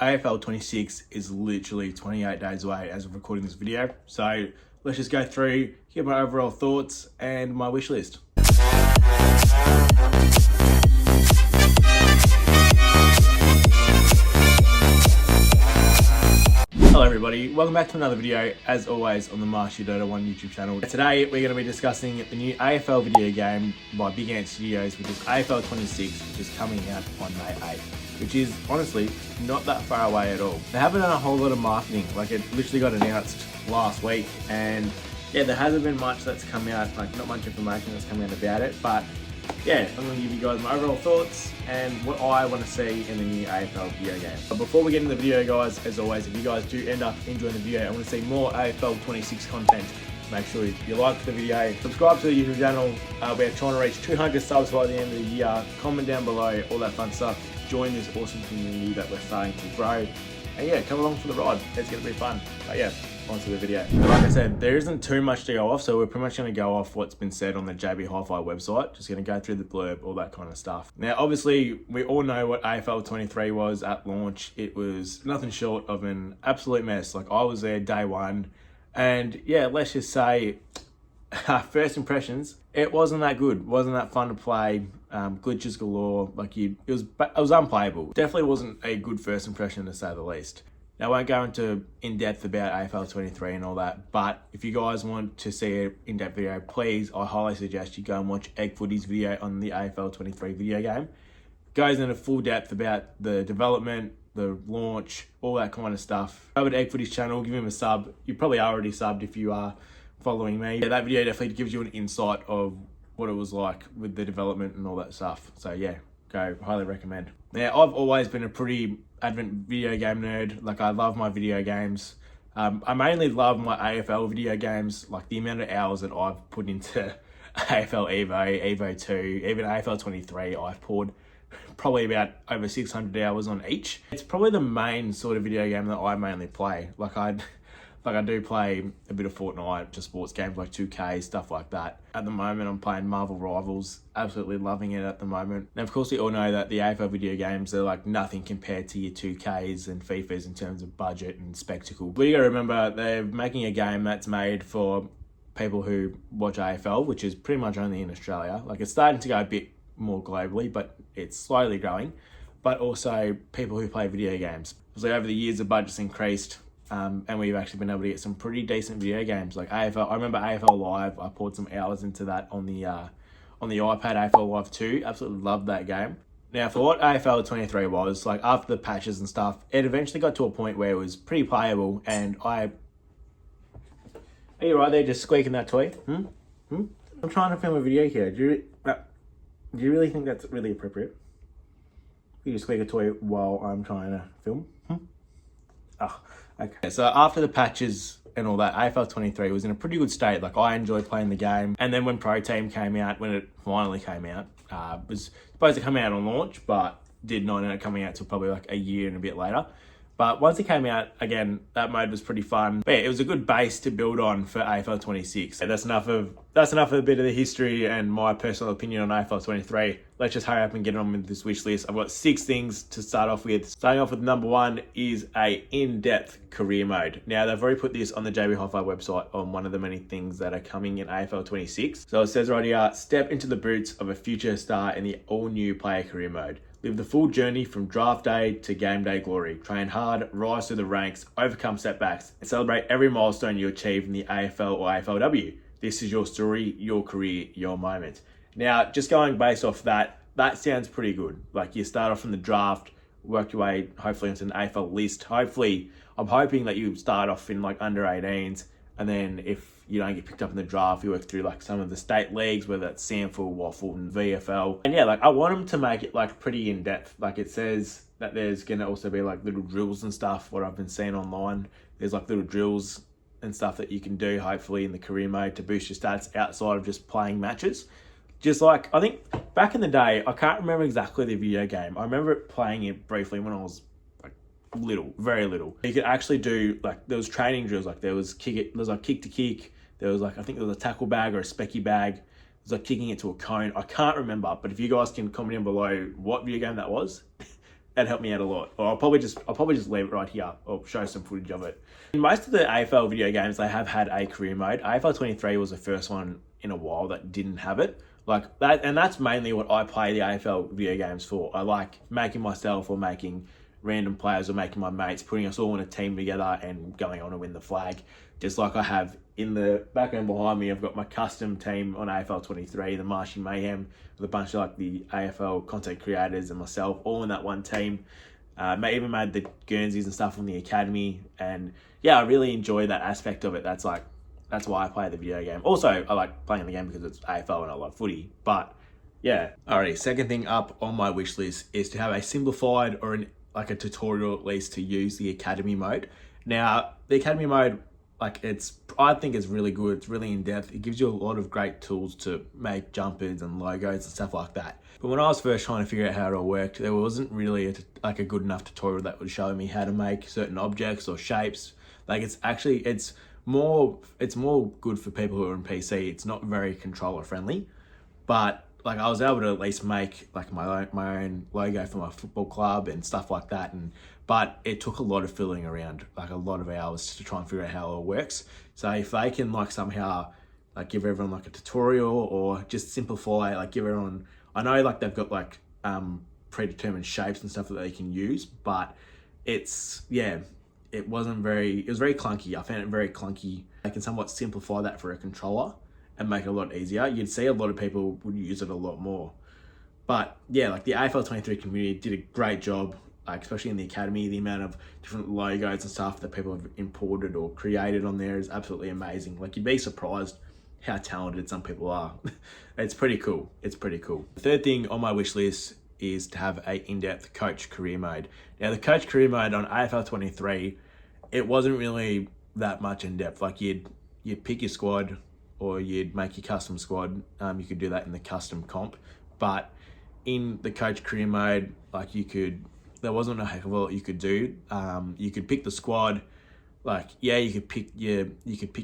AFL 26 is literally 28 days away as of recording this video. So let's just go through, get my overall thoughts and my wish list. Hello everybody, welcome back to another video, as always on the Master Your Dota 1 YouTube channel. Today we're going to be discussing the new AFL video game by Big Ant Studios, which is AFL 26, which is coming out on May 8th, which is honestly not that far away at all. They haven't done a whole lot of marketing, like it literally got announced last week, and yeah, there hasn't been much that's come out, like not much information that's come out about it, but yeah, I'm going to give you guys my overall thoughts and what I want to see in the new AFL video game. But before we get into the video, guys, as always, if you guys do end up enjoying the video and want to see more AFL 26 content, make sure you like the video, subscribe to the YouTube channel. We're trying to reach 200 subs by the end of the year. Comment down below, all that fun stuff. Join this awesome community that we're starting to grow. And yeah, come along for the ride. It's going to be fun. But yeah, onto the video. Like I said, there isn't too much to go off, so we're pretty much going to go off what's been said on the JB Hi-Fi website. Just going to go through the blurb, all that kind of stuff. Now, obviously, we all know what AFL 23 was at launch. It was nothing short of an absolute mess. Like, I was there day one, and yeah, let's just say, first impressions, it wasn't that good. Wasn't that fun to play. Glitches galore. Like, it was unplayable. Definitely wasn't a good first impression, to say the least. Now, I won't go into in-depth about AFL 23 and all that, but if you guys want to see an in-depth video, please, I highly suggest you go and watch Egg Footy's video on the AFL 23 video game. It goes into full depth about the development, the launch, all that kind of stuff. Over to Egg Footy's channel, give him a sub. You probably already subbed if you are following me. Yeah, that video definitely gives you an insight of what it was like with the development and all that stuff. So yeah, go, highly recommend. Now, I've always been a pretty avid video game nerd. Like, I love my video games. I mainly love my AFL video games. Like, the amount of hours that I've put into AFL Evo, Evo 2, even AFL 23, I've poured probably about over 600 hours on each. It's probably the main sort of video game that I mainly play. Like, I do play a bit of Fortnite, just sports games like 2K, stuff like that. At the moment, I'm playing Marvel Rivals, absolutely loving it at the moment. Now, of course, we all know that the AFL video games are like nothing compared to your 2Ks and FIFAs in terms of budget and spectacle. But you gotta remember, they're making a game that's made for people who watch AFL, which is pretty much only in Australia. Like, it's starting to go a bit more globally, but it's slowly growing. But also people who play video games. So over the years, the budget's increased. And we've actually been able to get some pretty decent video games like AFL. I remember AFL Live. I poured some hours into that on the iPad. AFL Live 2, absolutely loved that game. Now, for what AFL 23 was, like, after the patches and stuff, it eventually got to a point where it was pretty playable. And Are you right there, just squeaking that toy? I'm trying to film a video here. Do you really think that's really appropriate? You just squeak a toy while I'm trying to film? Oh, okay. So after the patches and all that, AFL 23 was in a pretty good state. Like, I enjoyed playing the game. And then when Pro Team came out, when it finally came out, it was supposed to come out on launch, but did not end up coming out till probably like a year and a bit later. But once it came out, again, that mode was pretty fun. But yeah, it was a good base to build on for AFL 26. So that's enough of a bit of the history and my personal opinion on AFL 23. Let's just hurry up and get on with this wish list. I've got 6 things to start off with. Starting off with number 1 is a in-depth career mode. Now, they've already put this on the JB Hi-Fi website on one of the many things that are coming in AFL 26. So it says right here, step into the boots of a future star in the all-new player career mode. Live the full journey from draft day to game day glory. Train hard, rise through the ranks, overcome setbacks, and celebrate every milestone you achieve in the AFL or AFLW. This is your story, your career, your moment. Now, just going based off that sounds pretty good. Like, you start off from the draft, work your way hopefully into an AFL list. Hopefully, I'm hoping that you start off in like under 18s, and then if you don't get picked up in the draft, you work through like some of the state leagues, whether that's Samford, Waffle, and VFL. And yeah, like, I want them to make it like pretty in depth. Like, it says that there's gonna also be like little drills and stuff. What I've been seeing online, there's like little drills and stuff that you can do hopefully in the career mode to boost your stats outside of just playing matches. Just like, I think back in the day, I can't remember exactly the video game. I remember playing it briefly when I was like little, very little. You could actually do like, there was training drills. Like, there was kick to kick. There was like, I think there was a tackle bag or a specky bag. It was like kicking it to a cone. I can't remember, but if you guys can comment down below what video game that was, That'd help me out a lot. Or I'll probably just leave it right here or show some footage of it. In most of the AFL video games, they have had a career mode. AFL 23 was the first one in a while that didn't have it. Like that, and that's mainly what I play the AFL video games for. I like making myself or making random players or making my mates, putting us all in a team together and going on to win the flag. Just like I have in the background behind me, I've got my custom team on AFL 23, the Marshy Mayhem, with a bunch of like the AFL content creators and myself, all in that one team. I even made the Guernseys and stuff from the academy, and yeah, I really enjoy that aspect of it. That's why I play the video game. Also, I like playing the game because it's AFL and I love footy. But yeah, alrighty. Second thing up on my wish list is to have a simplified or a tutorial at least to use the academy mode. Now, the academy mode, I think it's really good. It's really in depth. It gives you a lot of great tools to make jumpers and logos and stuff like that. But when I was first trying to figure out how it all worked, there wasn't really a good enough tutorial that would show me how to make certain objects or shapes. Like it's more good for people who are on PC. It's not very controller friendly, but like I was able to at least make like my own logo for my football club and stuff like that. But it took a lot of fiddling around, like a lot of hours to try and figure out how it all works. So if they can like somehow like give everyone like a tutorial or just simplify, like give everyone, I know like they've got like predetermined shapes and stuff that they can use, but it was very clunky. I found it very clunky. They can somewhat simplify that for a controller and make it a lot easier. You'd see a lot of people would use it a lot more. But yeah, like the AFL 23 community did a great job, like especially in the academy. The amount of different logos and stuff that people have imported or created on there is absolutely amazing. Like you'd be surprised how talented some people are. It's pretty cool. It's pretty cool. The third thing on my wish list is to have a in-depth coach career mode. Now the coach career mode on AFL 23, it wasn't really that much in depth. Like you'd pick your squad or you'd make your custom squad. You could do that in the custom comp, but in the coach career mode, like there wasn't a heck of a lot you could do. You could pick the squad, you could pick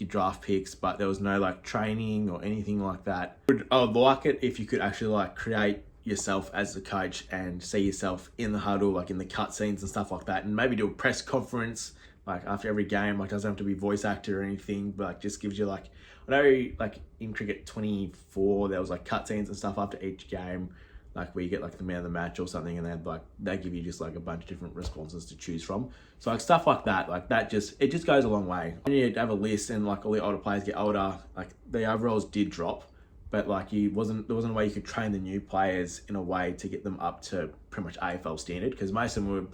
your draft picks, but there was no like training or anything like that. I would like it if you could actually like create yourself as the coach and see yourself in the huddle, like in the cutscenes and stuff like that, and maybe do a press conference like after every game. Like doesn't have to be voice actor or anything, but like just gives you like, I know like in Cricket 24 there was like cutscenes and stuff after each game, like where you get like the man of the match or something, and they give you just like a bunch of different responses to choose from. So like stuff like that, it just goes a long way. When you have a list and like all the older players get older, like the overalls did drop, but like there wasn't a way you could train the new players in a way to get them up to pretty much AFL standard, because most of them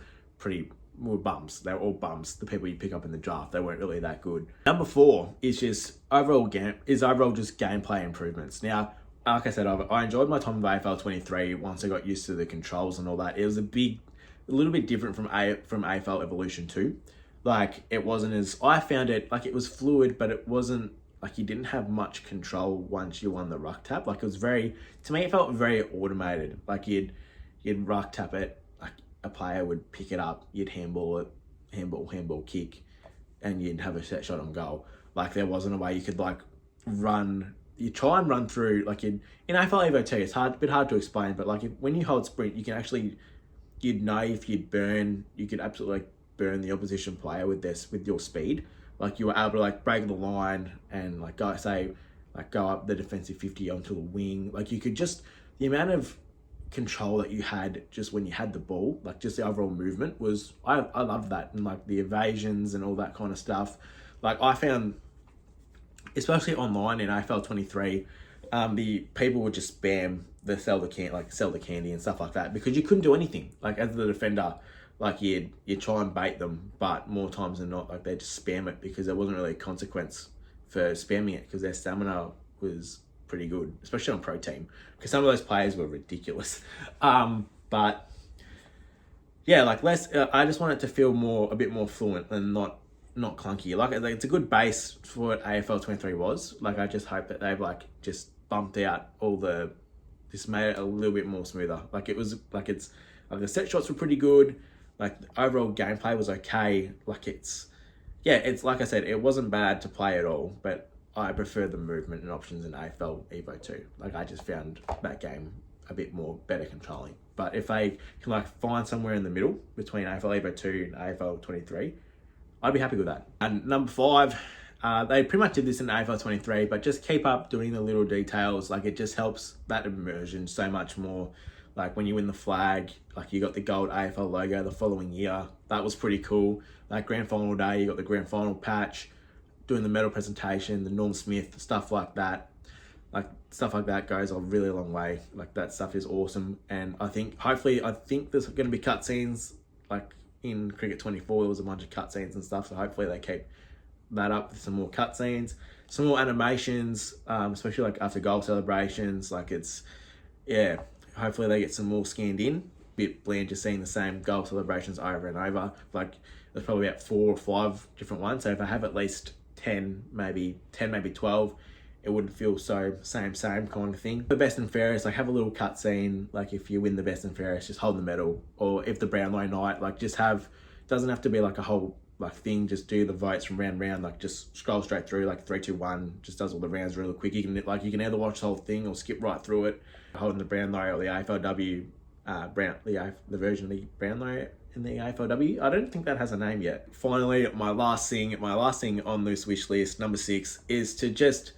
were bums. They were all bums. The people you pick up in the draft, they weren't really that good. Number 4 is just overall just gameplay improvements. Now, like I said, I enjoyed my time with AFL 23 once I got used to the controls and all that. It was a little bit different from AFL Evolution 2. Like I found it like it was fluid, but it wasn't like you didn't have much control once you won the ruck tap. Like to me it felt very automated. Like you'd ruck tap it, like a player would pick it up, you'd handball kick, and you'd have a set shot on goal. Like there wasn't a way you could like you try and run through, like in AFL Evo 2, it's a bit hard to explain, but like when you hold sprint, you can actually, you'd know if you could absolutely like burn the opposition player with your speed. Like you were able to like break the line and like go up the defensive 50 onto the wing. Like you could just, the amount of control that you had just when you had the ball, like just the overall movement was, I love that. And like the evasions and all that kind of stuff. Like I found, especially online in AFL 23, the people would just spam sell the candy and stuff like that, because you couldn't do anything. Like as the defender, like you'd try and bait them, but more times than not, like they just spam it because there wasn't really a consequence for spamming it, because their stamina was pretty good, especially on pro team, because some of those players were ridiculous. But yeah, like I just want it to feel a bit more fluent and not clunky. Like it's a good base for what AFL 23 was. Like I just hope that they've like just bumped out just made it a little bit more smoother. Like the set shots were pretty good. Like the overall gameplay was okay. Like it's like I said, it wasn't bad to play at all, but I prefer the movement and options in AFL Evo 2. Like I just found that game a bit more better controlling. But if they can like find somewhere in the middle between AFL Evo 2 and AFL 23, I'd be happy with that. And number 5, they pretty much did this in AFL 23, but just keep up doing the little details. Like it just helps that immersion so much more. Like when you win the flag, like you got the gold AFL logo the following year. That was pretty cool. Like grand final day, you got the grand final patch, doing the medal presentation, the Norm Smith, stuff like that. Like stuff like that goes a really long way. Like that stuff is awesome. And I think there's going to be cutscenes. Like in Cricket 24, there was a bunch of cutscenes and stuff. So hopefully they keep that up with some more cutscenes, some more animations, especially like after goal celebrations. Like hopefully they get some more scanned in. Bit bland just seeing the same goal celebrations over and over. Like there's probably about 4 or 5 different ones. So if I have at least 10, maybe 12, it wouldn't feel so same kind of thing. The best and fairest, like have a little cutscene. Like if you win the best and fairest, just hold the medal. Or if the Brownlow night, like just doesn't have to be like a whole like thing. Just do the votes from round to round. Like just scroll straight through, like 3, 2, 1. Just does all the rounds really quick. You can either watch the whole thing or skip right through it. Holding the Brownlow or the AFLW the version of the Brownlow in the AFLW. I don't think that has a name yet. Finally, my last thing on this wish list, number 6, is to just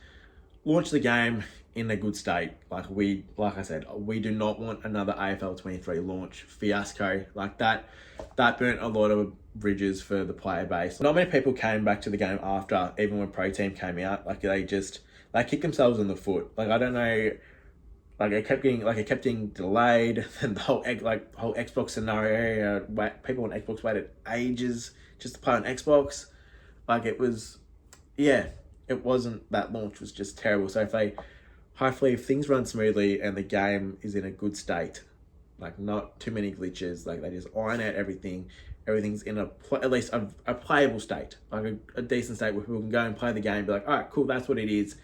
launch the game in a good state. Like I said, we do not want another AFL 23 launch fiasco like that. That burnt a lot of bridges for the player base. Not many people came back to the game after, even when Pro Team came out. Like they kicked themselves in the foot. Like I don't know. Like it kept getting delayed, and the whole Xbox scenario. People on Xbox waited ages just to play on Xbox. Like it wasn't, that launch was just terrible. So hopefully if things run smoothly and the game is in a good state, like not too many glitches, like they just iron out everything's in at least a playable state, like a decent state where people can go and play the game, be like, all right, cool, that's what it is.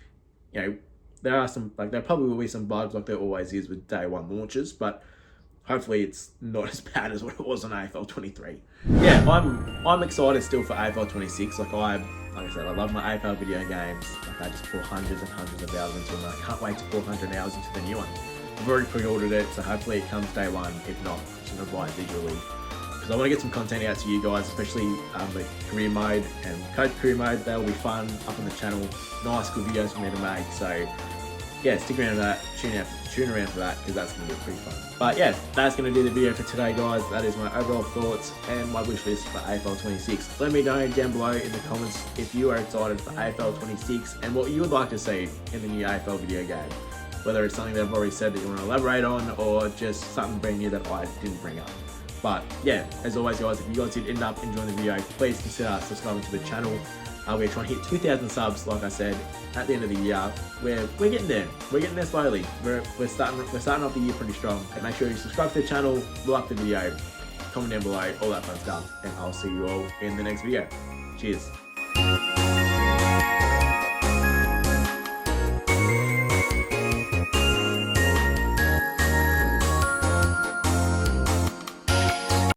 You know, there probably will be some bugs like there always is with day one launches, but hopefully it's not as bad as what it was on AFL 23. Yeah, I'm excited still for AFL 26. Like I said, I love my AFL video games. Like I just pour hundreds and hundreds of hours into them. I can't wait to pour 100 hours into the new one. I've already pre-ordered it, so hopefully it comes day one. If not, I'm just gonna buy it digitally. Because I want to get some content out to you guys, especially the career mode and coach career mode. They'll be fun up on the channel. Nice, good videos for me to make. So yeah, stick around for that, tune around for that, because that's going to be pretty fun. But yeah, that's going to do the video for today, guys. That is my overall thoughts and my wish list for AFL 26. Let me know down below in the comments if you are excited for AFL 26 and what you would like to see in the new AFL video game. Whether it's something that I've already said that you want to elaborate on, or just something brand new that I didn't bring up. But yeah, as always, guys, if you guys did end up enjoying the video, please consider subscribing to the channel. We're trying to hit 2,000 subs, like I said, at the end of the year. We're getting there. We're getting there slowly. We're starting off the year pretty strong. Make sure you subscribe to the channel, like the video, comment down below, all that fun stuff, and I'll see you all in the next video. Cheers.